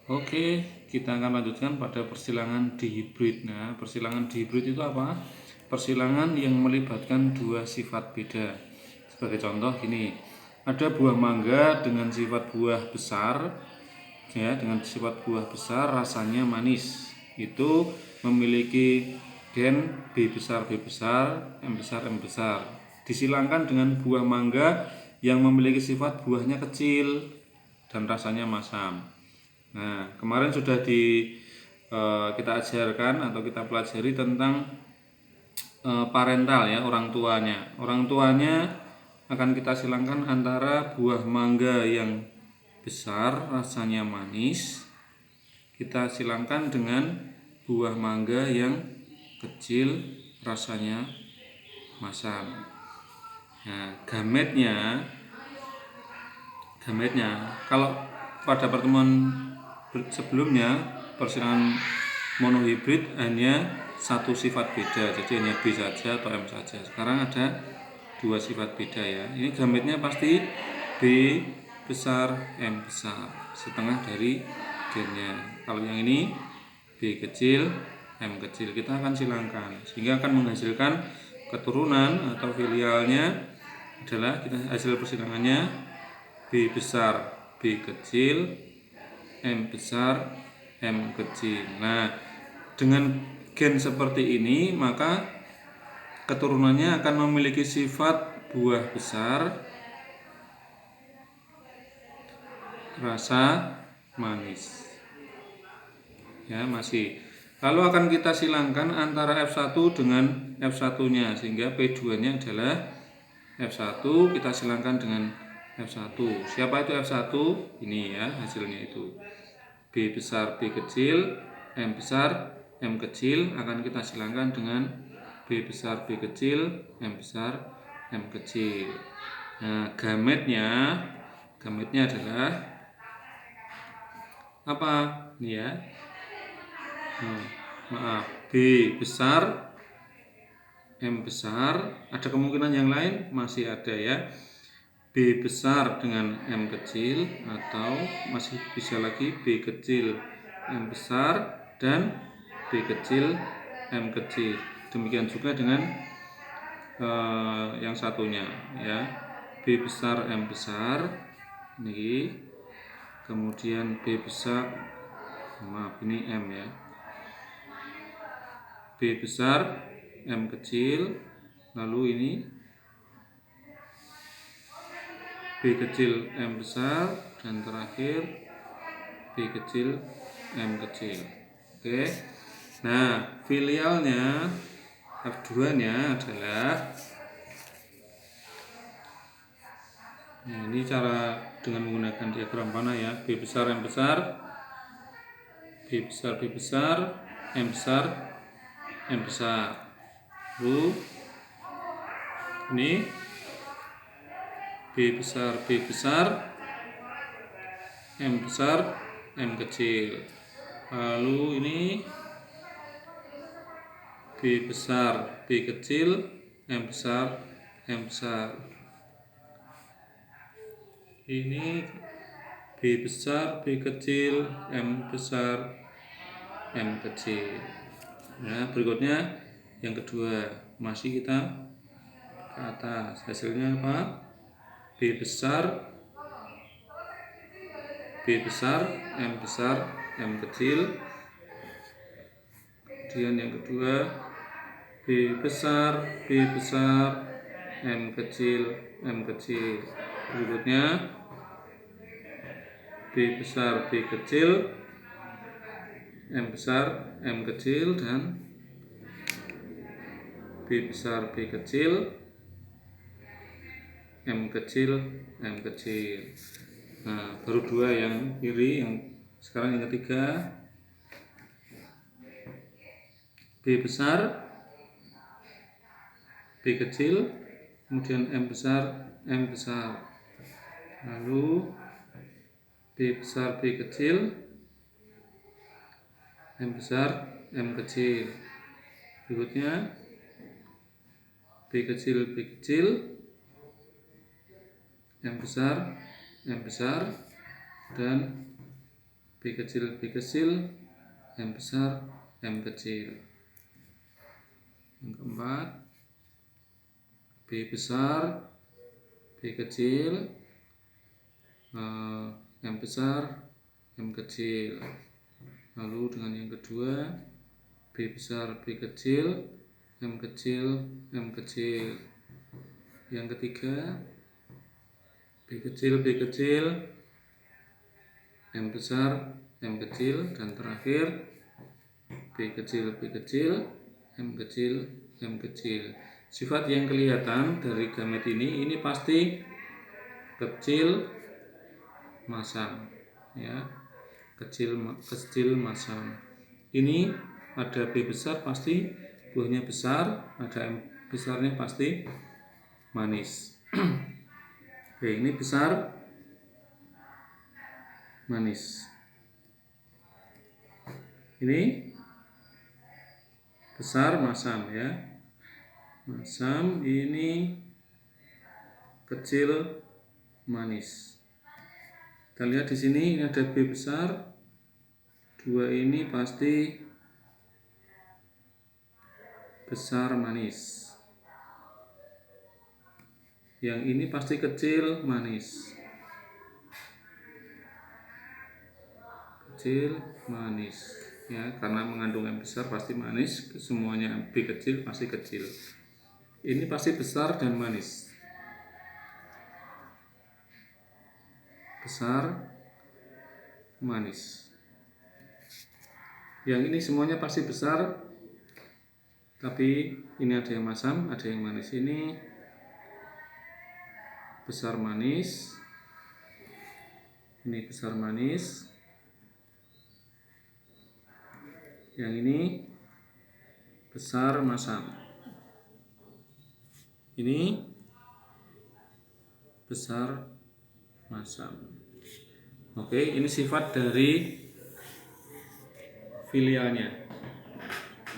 Oke, kita akan lanjutkan pada persilangan dihibrid. Nah, persilangan dihibrid itu apa? Persilangan yang melibatkan dua sifat beda. Sebagai contoh gini, ada buah mangga dengan sifat buah besar, ya, dengan sifat buah besar rasanya manis. Itu memiliki gen B besar B besar, M besar M besar. Disilangkan dengan buah mangga yang memiliki sifat buahnya kecil dan rasanya masam. Nah, kemarin sudah kita ajarkan atau kita pelajari tentang parental, ya, orang tuanya. Orang tuanya akan kita silangkan antara buah mangga yang besar rasanya manis, kita silangkan dengan buah mangga yang kecil rasanya masam. Nah, gametnya kalau pada pertemuan sebelumnya persilangan monohibrid hanya satu sifat beda, jadi hanya B saja atau M saja. Sekarang ada dua sifat beda, ya. Ini gametnya pasti B besar M besar, setengah dari gennya. Kalau yang ini B kecil M kecil, kita akan silangkan sehingga akan menghasilkan keturunan atau filialnya adalah hasil persilangannya B besar B kecil M besar M kecil. Nah, dengan gen seperti ini maka keturunannya akan memiliki sifat buah besar rasa manis, ya, masih. Lalu akan kita silangkan antara F1 dengan F1-nya sehingga P2-nya adalah F1, kita silangkan dengan F1. Siapa itu F1? Ini, ya, hasilnya itu B besar B kecil M besar M kecil akan kita silangkan dengan B besar B kecil M besar M kecil. Nah, gametnya adalah apa? Ini, ya. B besar M besar. Ada kemungkinan yang lain? Masih ada, ya. B besar dengan M kecil, atau masih bisa lagi B kecil M besar dan B kecil M kecil. Demikian juga dengan yang satunya, ya. B besar M besar ini, kemudian B besar, maaf, ini M, ya. B besar M kecil, lalu ini B kecil M besar, dan terakhir B kecil M kecil. Oke. Nah, filialnya F2-nya adalah, nah, ini cara dengan menggunakan diagram panah, ya. B besar M besar, B besar B besar, M besar M besar. Lalu ini B besar B besar, M besar M kecil. Lalu ini B besar B kecil M besar M besar. Ini B besar B kecil M besar M kecil. Nah, berikutnya yang kedua, masih kita ke atas. Hasilnya apa? B besar M besar M kecil. Kemudian yang kedua, B besar M kecil M kecil. Berikutnya B besar B kecil M besar M kecil, dan B besar B kecil M kecil M kecil. Nah, baru dua yang kiri. Yang sekarang yang ketiga, B besar B kecil, kemudian M besar M besar. Lalu B besar B kecil M besar M kecil. Berikutnya B kecil B kecil M besar M besar, dan B kecil, B kecil, M besar, M kecil. Yang keempat, B besar, B kecil, M besar, M kecil. Lalu dengan yang kedua, B besar, B kecil, M kecil, M kecil. Yang ketiga, B kecil, B kecil, M besar, M kecil. Dan terakhir, B kecil, B kecil, M kecil, M kecil. Sifat yang kelihatan dari gamet ini pasti kecil masam, ya, kecil masam. Ini ada B besar pasti buahnya besar, ada M besarnya pasti manis. Oke, ini besar manis. Ini besar masam, ya, masam. Ini kecil manis. Kita lihat di sini, ini ada B besar, 2 ini pasti besar manis. Yang ini pasti kecil manis. Kecil manis, ya, karena mengandung M besar pasti manis. Semuanya B kecil pasti kecil. Ini pasti besar dan manis. Besar manis. Yang ini semuanya pasti besar, tapi ini ada yang masam, ada yang manis. Ini besar manis, ini besar manis. Yang ini besar masam. Ini besar masam. Oke, ini sifat dari filialnya.